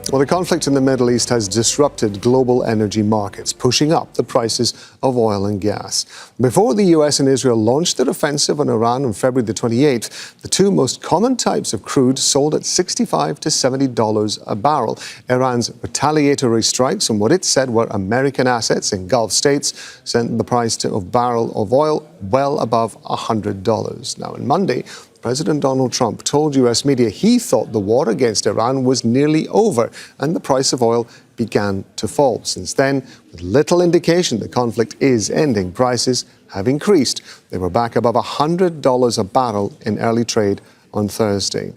Well, the conflict in the Middle East has disrupted global energy markets, pushing up the prices of oil and gas. Before the US and Israel launched their offensive on Iran on February the 28th, the two most common types of crude sold at $65 to $70 a barrel. Iran's retaliatory strikes on what it said were American assets in Gulf states sent the price of barrel of oil well above $100. Now, on Monday, President Donald Trump told US media he thought the war against Iran was nearly over and the price of oil began to fall. Since then, with little indication the conflict is ending, prices have increased. They were back above $100 a barrel in early trade on Thursday.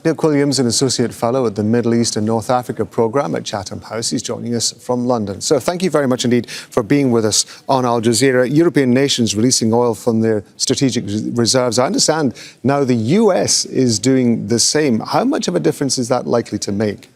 Neil Quilliam is an Associate Fellow at the Middle East and North Africa Programme at Chatham House. He's joining us from London. So thank you very much indeed for being with us on Al Jazeera. European nations releasing oil from their strategic reserves. I understand now the US is doing the same. How much of a difference is that likely to make?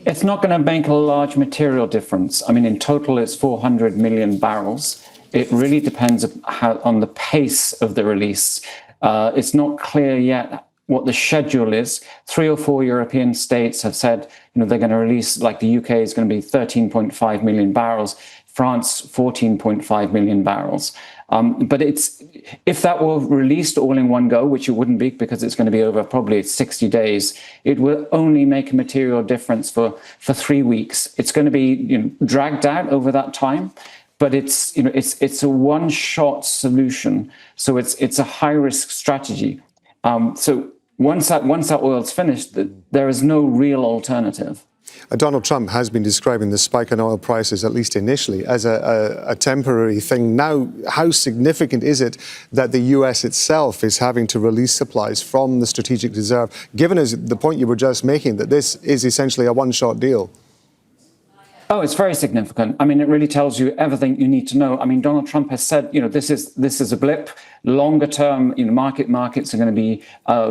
It's not going to make a large material difference. I mean, in total, it's 400 million barrels. It really depends on the pace of the release. It's not clear yet what the schedule is. 3 or 4 European states have said, they're going to release, like the UK is going to be 13.5 million barrels, France 14.5 million barrels. But if that were released all in one go, which it wouldn't be because it's going to be over probably 60 days, it will only make a material difference for 3 weeks. It's going to be dragged out over that time. But it's a one-shot solution, so it's a high-risk strategy. So once that oil's finished, there is no real alternative. Donald Trump has been describing the spike in oil prices, at least initially, as a temporary thing. Now, how significant is it that the US itself is having to release supplies from the strategic reserve, given as the point you were just making, that this is essentially a one-shot deal? Oh, it's very significant. I mean, it really tells you everything you need to know. I mean, Donald Trump has said, this is a blip. Longer term, markets are going to be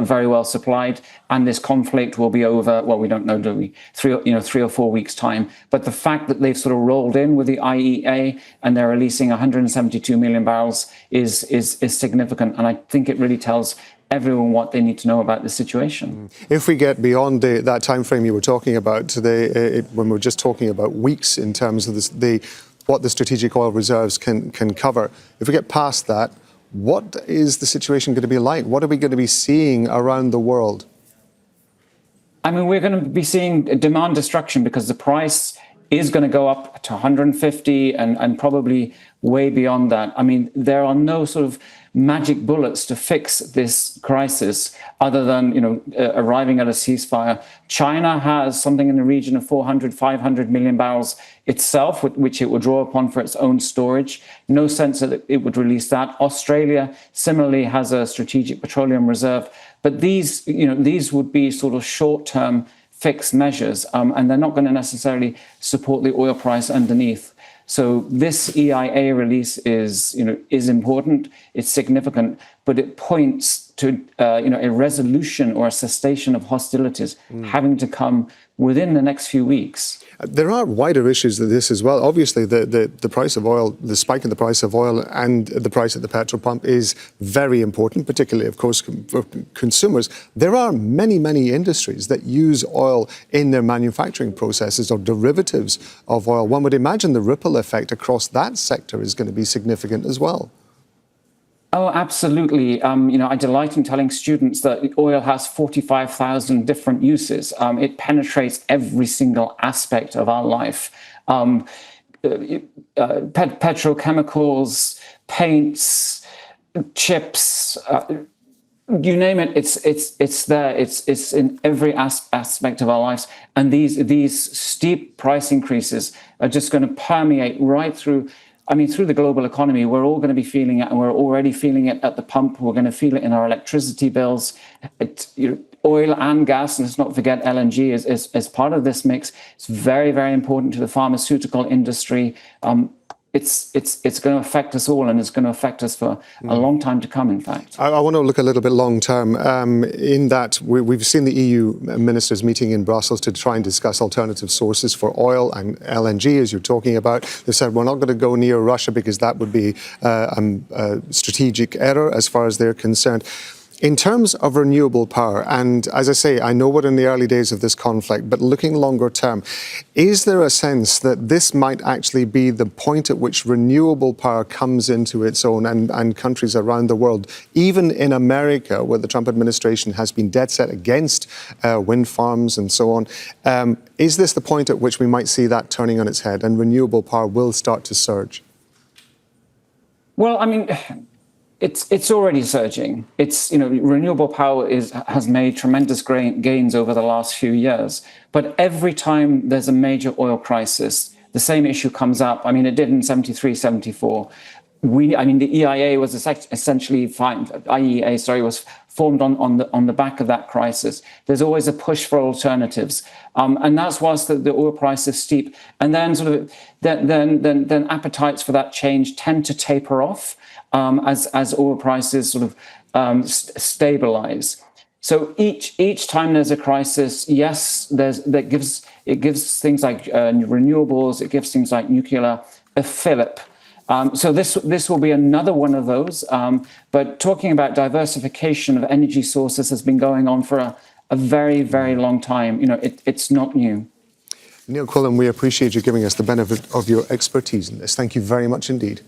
very well supplied, and this conflict will be over. Well, we don't know, do we? 3 or 4 weeks time. But the fact that they've sort of rolled in with the IEA and they're releasing 172 million barrels is significant, and I think it really tells everyone what they need to know about the situation. If we get beyond that time frame you were talking about today, when we're just talking about weeks in terms of what the strategic oil reserves can cover, if we get past that, what is the situation going to be like? What are we going to be seeing around the world? I mean, we're going to be seeing demand destruction because the price is going to go up to 150 and probably way beyond that. I mean, there are no sort of magic bullets to fix this crisis other than, arriving at a ceasefire. China has something in the region of 400, 500 million barrels itself, which it would draw upon for its own storage. No sense that it would release that. Australia similarly has a strategic petroleum reserve. But these would be sort of short-term fixed measures, and they're not going to necessarily support the oil price underneath. So this EIA release is important, it's significant, but it points to a resolution or a cessation of hostilities having to come within the next few weeks. There are wider issues to this as well. Obviously, the price of oil, the spike in the price of oil and the price at the petrol pump is very important, particularly, of course, for consumers. There are many, many industries that use oil in their manufacturing processes or derivatives of oil. One would imagine the ripple effect across that sector is going to be significant as well. Oh, absolutely. I delight in telling students that oil has 45,000 different uses. It penetrates every single aspect of our life. Petrochemicals, paints, chips, you name it, it's there. It's in every aspect of our lives. And these steep price increases are just going to permeate right through. I mean, through the global economy, we're all going to be feeling it, and we're already feeling it at the pump. We're going to feel it in our electricity bills. Oil and gas, and let's not forget LNG is part of this mix. It's very, very important to the pharmaceutical industry. It's going to affect us all, and it's going to affect us for a long time to come, in fact. I want to look a little bit long term in that we've seen the EU ministers meeting in Brussels to try and discuss alternative sources for oil and LNG, as you're talking about. They said we're not going to go near Russia because that would be a strategic error as far as they're concerned. In terms of renewable power, and as I say, I know we're in the early days of this conflict, but looking longer term, is there a sense that this might actually be the point at which renewable power comes into its own and countries around the world, even in America, where the Trump administration has been dead set against wind farms and so on, is this the point at which we might see that turning on its head and renewable power will start to surge? Well, I mean, it's already surging. Renewable power has made tremendous gains over the last few years. But every time there's a major oil crisis, the same issue comes up. I mean, it did in 73, 74. The EIA was essentially IEA, was formed on the back of that crisis. There's always a push for alternatives, and that's whilst the oil price is steep. And then then appetites for that change tend to taper off as oil prices stabilize. So each time there's a crisis, yes, it gives things like renewables, it gives things like nuclear a fillip. So this will be another one of those. But talking about diversification of energy sources has been going on for a very, very long time. It's not new. Neil Quilliam, we appreciate you giving us the benefit of your expertise in this. Thank you very much indeed.